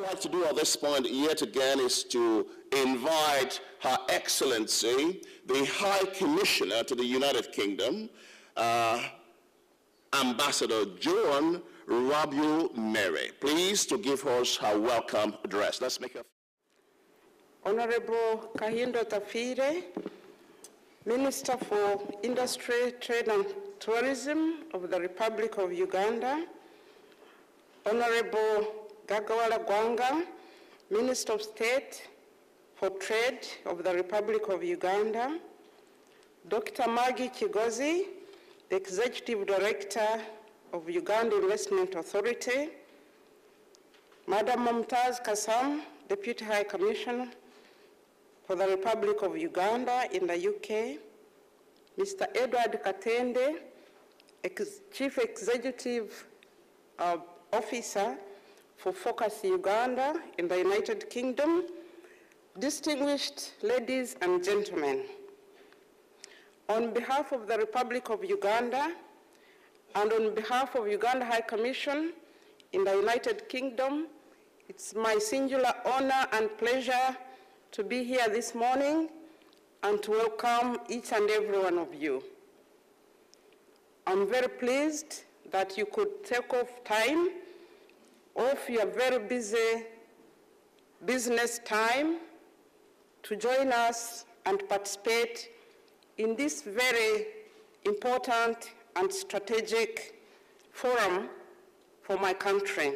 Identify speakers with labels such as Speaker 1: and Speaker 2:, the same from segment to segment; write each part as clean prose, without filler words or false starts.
Speaker 1: like to do at this point yet again is to invite Her Excellency, the High Commissioner to the United Kingdom, Ambassador Joan Rwabyomere, please to give us her welcome address. Let's make a...
Speaker 2: Honorable Kahindo Tafire, Minister for Industry, Trade and Tourism of the Republic of Uganda, Honorable Gagawala Gwanga, Minister of State for Trade of the Republic of Uganda, Dr. Maggie Kigozi, the Executive Director of Uganda Investment Authority, Madam Mumtaz Kassam, Deputy High Commissioner for the Republic of Uganda in the UK, Mr. Edward Katende, Chief Executive Officer for Focus Uganda in the United Kingdom, distinguished ladies and gentlemen. On behalf of the Republic of Uganda and on behalf of Uganda High Commission in the United Kingdom, it's my singular honor and pleasure to be here this morning and to welcome each and every one of you. I'm very pleased that you could take off time off your very busy business time to join us and participate in this very important and strategic forum for my country.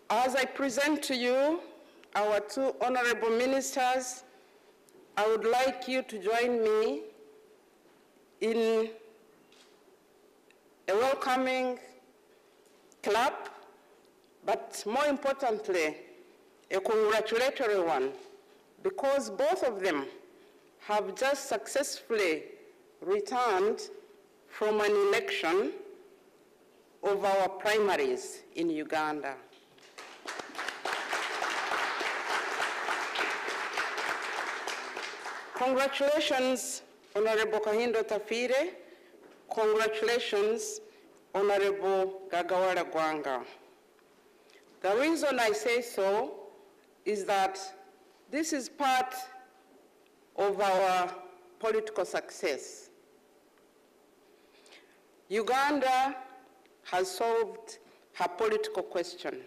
Speaker 2: As I present to you our two honorable ministers, I would like you to join me in a welcoming clap, but more importantly, a congratulatory one, because both of them have just successfully returned from an election of our primaries in Uganda. Congratulations, Honorable Kahindo Tafire. Congratulations, Honorable Gagawala Gwanga. The reason I say so is that this is part of our political success. Uganda has solved her political question.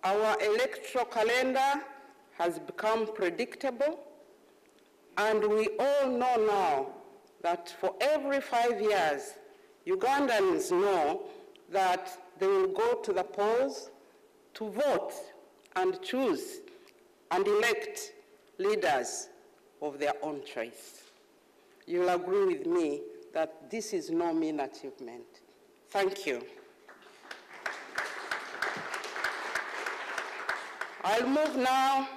Speaker 2: Our electoral calendar has become predictable, and we all know now that for every 5 years, Ugandans know that they will go to the polls to vote and choose and elect leaders of their own choice. You'll agree with me that this is no mean achievement. Thank you. I'll move now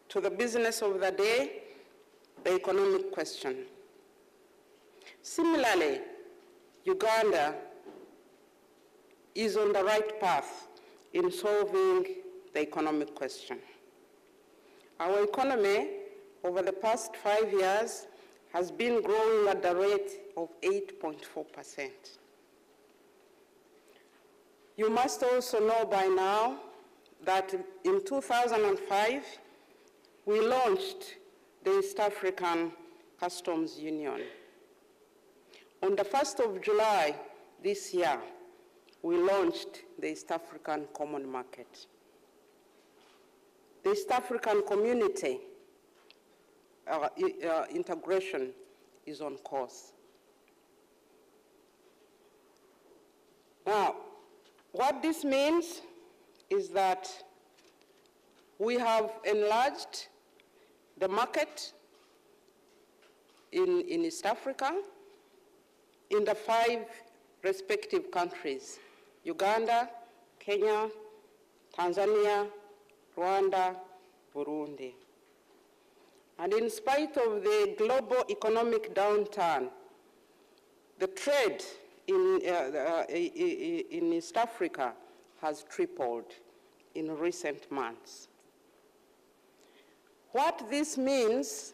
Speaker 2: to the business of the day, the economic question. Similarly, Uganda is on the right path in solving the economic question. Our economy over the past 5 years has been growing at the rate of 8.4%. You must also know by now that in 2005, we launched the East African Customs Union. On the 1st of July this year, we launched the East African Common Market. The East African community integration is on course. Now, what this means is that we have enlarged the market in East Africa in the 5 respective countries: Uganda, Kenya, Tanzania, Rwanda, Burundi. And in spite of the global economic downturn, the trade in East Africa has tripled in recent months. What this means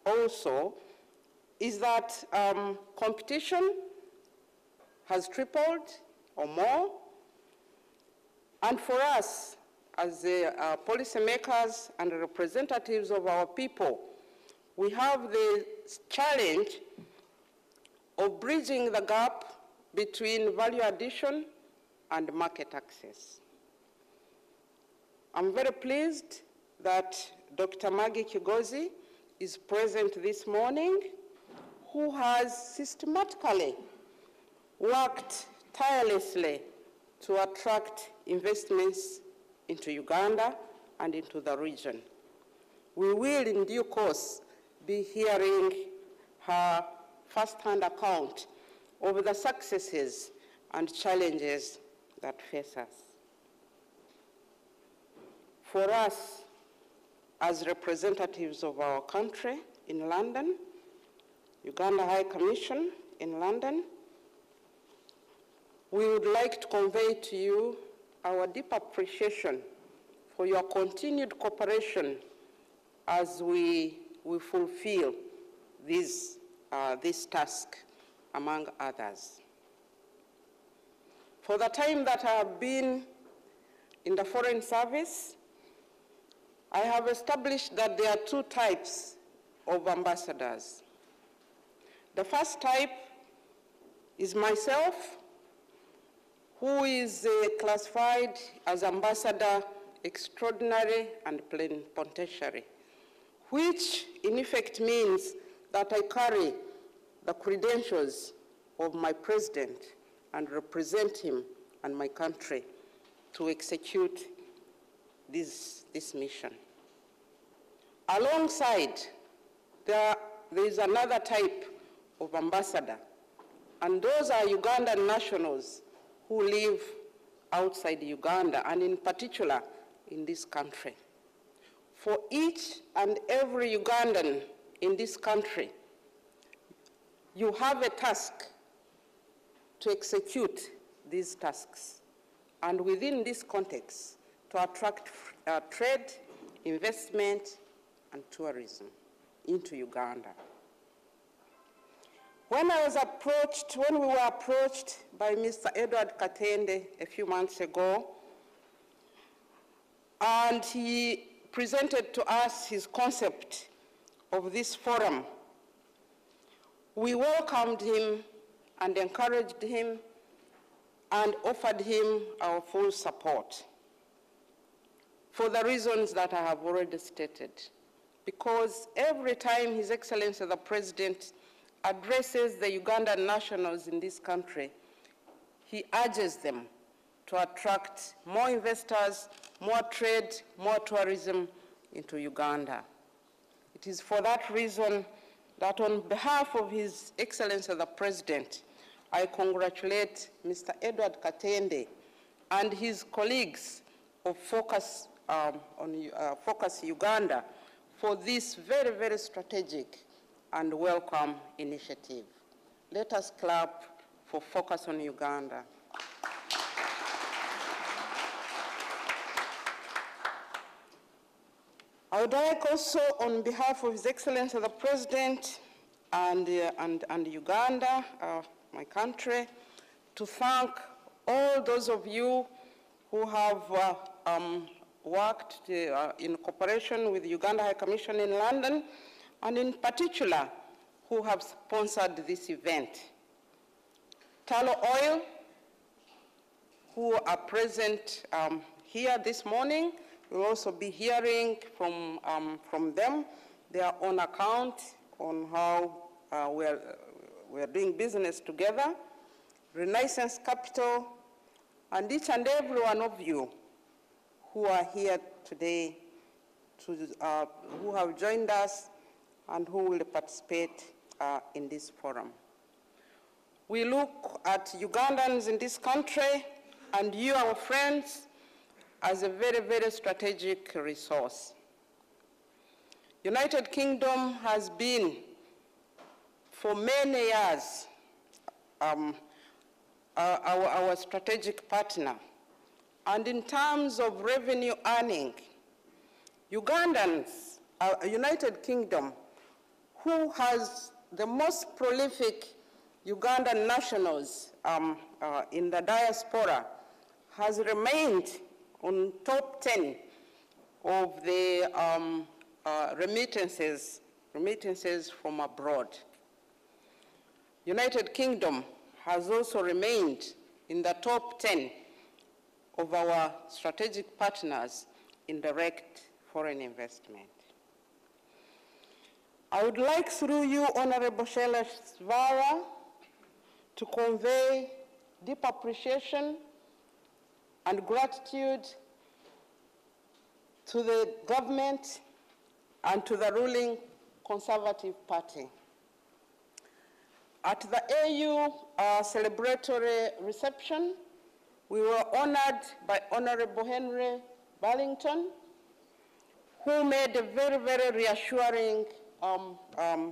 Speaker 2: also is that competition has tripled or more. And for us, as policymakers and representatives of our people, we have the challenge of bridging the gap between value addition and market access. I'm very pleased that Dr. Maggie Kigozi is present this morning, who has systematically worked tirelessly to attract investments into Uganda and into the region. We will, in due course, be hearing her first-hand account of the successes and challenges that face us. For us, as representatives of our country in London, Uganda High Commission in London, we would like to convey to you our deep appreciation for your continued cooperation as we fulfill this task, among others. For the time that I have been in the Foreign Service, I have established that there are two types of ambassadors. The first type is myself, who is classified as Ambassador Extraordinary and Plenipotentiary, which in effect means that I carry the credentials of my president and represent him and my country to execute this mission. Alongside, there is another type of ambassador, and those are Ugandan nationals who live outside Uganda, and in particular in this country. For each and every Ugandan in this country, you have a task to execute these tasks, and within this context, to attract trade, investment, and tourism into Uganda. When we were approached by Mr. Edward Katende a few months ago, and he presented to us his concept of this forum, we welcomed him and encouraged him and offered him our full support for the reasons that I have already stated. Because every time His Excellency the President addresses the Ugandan nationals in this country, he urges them to attract more investors, more trade, more tourism into Uganda. It is for that reason that on behalf of His Excellency the President, I congratulate Mr. Edward Katende and his colleagues of Focus Uganda for this very, very strategic and welcome initiative. Let us clap for Focus on Uganda. I would like also, on behalf of His Excellency the President and Uganda, my country, to thank all those of you who have worked in cooperation with the Uganda High Commission in London, and in particular, who have sponsored this event. Tallow Oil, who are present here this morning, we'll also be hearing from them their own account on how we're doing business together. Renaissance Capital, and each and every one of you who are here today, who have joined us and who will participate in this forum. We look at Ugandans in this country and you, our friends, as a very, very strategic resource. United Kingdom has been, for many years, our strategic partner. And in terms of revenue earning, Ugandans, United Kingdom, who has the most prolific Ugandan nationals in the diaspora has remained on top 10 of the remittances from abroad. United Kingdom has also remained in the top 10 of our strategic partners in direct foreign investment. I would like, through you, Honorable Sheila Svara, to convey deep appreciation and gratitude to the government and to the ruling Conservative Party. At the AU celebratory reception, we were honored by Honorable Henry Burlington, who made a very, very reassuring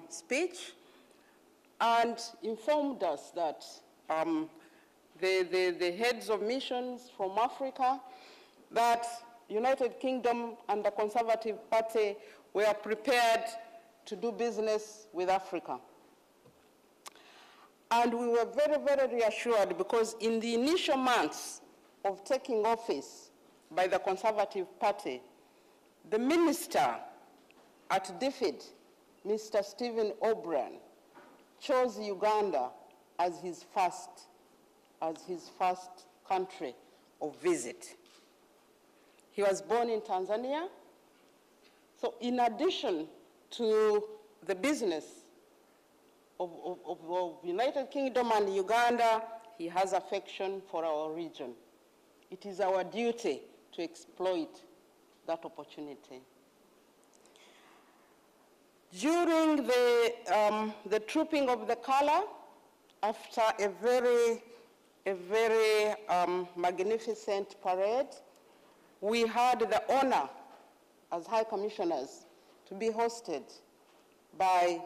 Speaker 2: speech and informed us that the heads of missions from Africa, that United Kingdom and the Conservative Party were prepared to do business with Africa. And we were very, very reassured because in the initial months of taking office by the Conservative Party, the minister at DFID, Mr. Stephen O'Brien, chose Uganda as his first country of visit. He was born in Tanzania. So in addition to the business of United Kingdom and Uganda, he has affection for our region. It is our duty to exploit that opportunity. During the trooping of the color, after a very magnificent parade, we had the honor as High Commissioners to be hosted by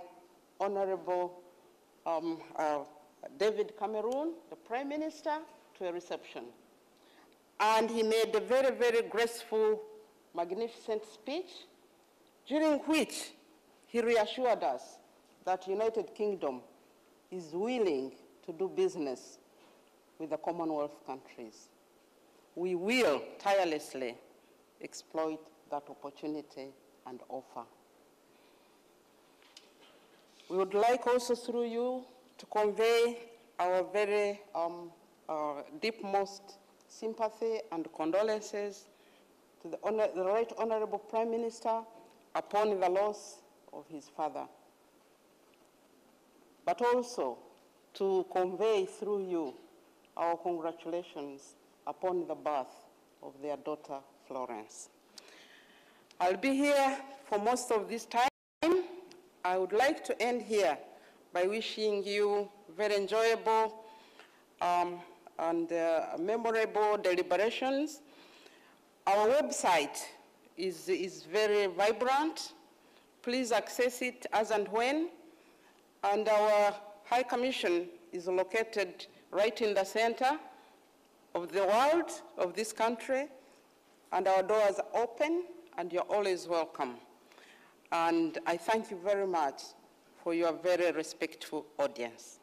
Speaker 2: Honorable David Cameron, the Prime Minister, to a reception. And he made a very, very graceful, magnificent speech, during which he reassured us that United Kingdom is willing to do business with the Commonwealth countries. We will tirelessly exploit that opportunity and offer. We would like also through you to convey our very deepmost sympathy and condolences to the Right Honorable Prime Minister upon the loss of his father, but also to convey through you our congratulations upon the birth of their daughter, Florence. I'll be here for most of this time. I would like to end here by wishing you very enjoyable and memorable deliberations. Our website is very vibrant. Please access it as and when. And our High Commission is located right in the center of the world, of this country, and our doors are open, and you're always welcome. And I thank you very much for your very respectful audience.